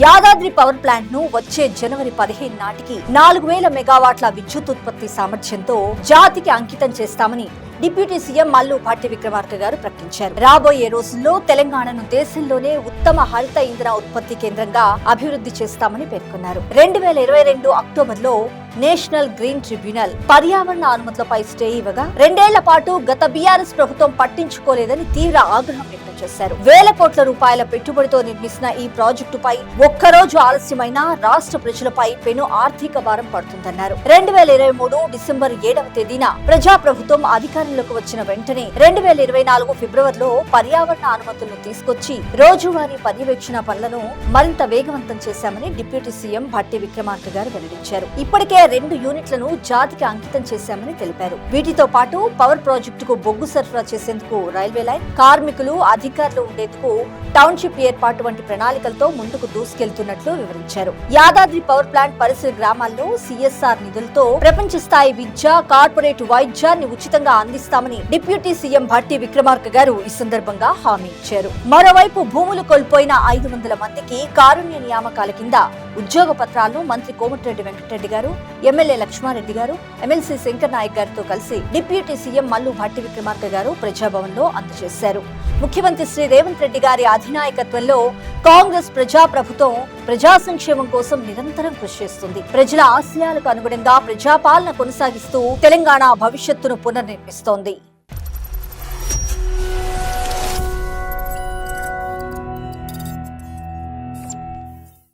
Yadadri power plant ను వచ్చే జనవరి 15 నాటికి 4000 మెగావాట్ల విద్యుత్ ఉత్పత్తి సామర్థ్యంతో జాతికి అంకితం చేస్తామని డిప్యూటీ సీఎం మల్లు భట్టి విక్రమార్క గారు ప్రకటించారు. రాబోయే రోజుల్లో తెలంగాణను దేశంలోనే ఉత్తమ హరిత ఇంధన ఉత్పత్తి కేంద్రంగా అభివృద్ధి చేస్తామని పేర్కొన్నారు. 2022 అక్టోబర్లో నేషనల్ గ్రీన్ ట్రిబ్యునల్ పర్యావరణ అనుమతులపై స్టే ఇవ్వగా 2 ఏళ్ల పాటు గత బీఆర్ఎస్ ప్రభుత్వం పట్టించుకోలేదని తీవ్ర ఆగ్రహం వ్యక్తం చేశారు. వేల కోట్ల రూపాయల పెట్టుబడితో నిర్మిస్తున్న ఈ ప్రాజెక్టుపై ఒక్కరోజు ఆలస్యమైన రాష్ట్ర ప్రజలపై పెను ఆర్థిక భారం పడుతుందన్నారు. 2023 డిసెంబర్ 7వ తేదీన ప్రజాప్రభుత్వం అధికారంలోకి వచ్చిన వెంటనే 2024 ఫిబ్రవరిలో పర్యావరణ అనుమతులను తీసుకొచ్చి రోజువారీ పర్యవేక్షణ పనులను మరింత వేగవంతం చేశామని డిప్యూటీ సీఎం భట్టి విక్రమార్క గారు వెల్లడించారు. ఇప్పటికే 2 యూనిట్లను జాతికి అంకితం చేశామని తెలిపారు. వీటితో పాటు పవర్ ప్రాజెక్టుకు బొగ్గు సరఫరా చేసేందుకు రైల్వే లైన్, కార్మికులు, అధికారులు ఉండేందుకు టౌన్షిప్ ఏర్పాటు వంటి ప్రణాళికలతో ముందుకు దూసుకెళ్తున్నట్లు వివరించారు. యాదాద్రి పవర్ ప్లాంట్ పరిసర గ్రామాల్లో సిఎస్ఆర్ నిధులతో ప్రపంచ స్థాయి విద్య, కార్పొరేట్ వైద్యాన్ని ఉచితంగా అందిస్తామని డిప్యూటీ సీఎం భట్టి విక్రమార్క గారు ఈ సందర్భంగా హామీ ఇచ్చారు. మరోవైపు భూములు కోల్పోయిన 500 మందికి కారుణ్య నియామకాల కింద ఉద్యోగ పత్రాలను మంత్రి కోమటిరెడ్డి వెంకటరెడ్డి గారు, ఎమ్మెల్యే లక్ష్మారెడ్డి గారు, ఎమ్మెల్సీ శంకర్ నాయక్ గారితో కలిసి డిప్యూటీ సీఎం మల్లు భట్టి విక్రమార్క గారు ప్రజాభవన్ లో అందజేశారు. ముఖ్యమంత్రి శ్రీ రేవంత్ రెడ్డి గారి అధినాయకత్వంలో కాంగ్రెస్ ప్రజాప్రభుత్వం ప్రజా సంక్షేమం కోసం నిరంతరం కృషి చేస్తుంది. ప్రజల ఆశయాలకు అనుగుణంగా ప్రజాపాలన కొనసాగిస్తూ తెలంగాణ భవిష్యత్తును పునర్నిర్మిస్తోంది.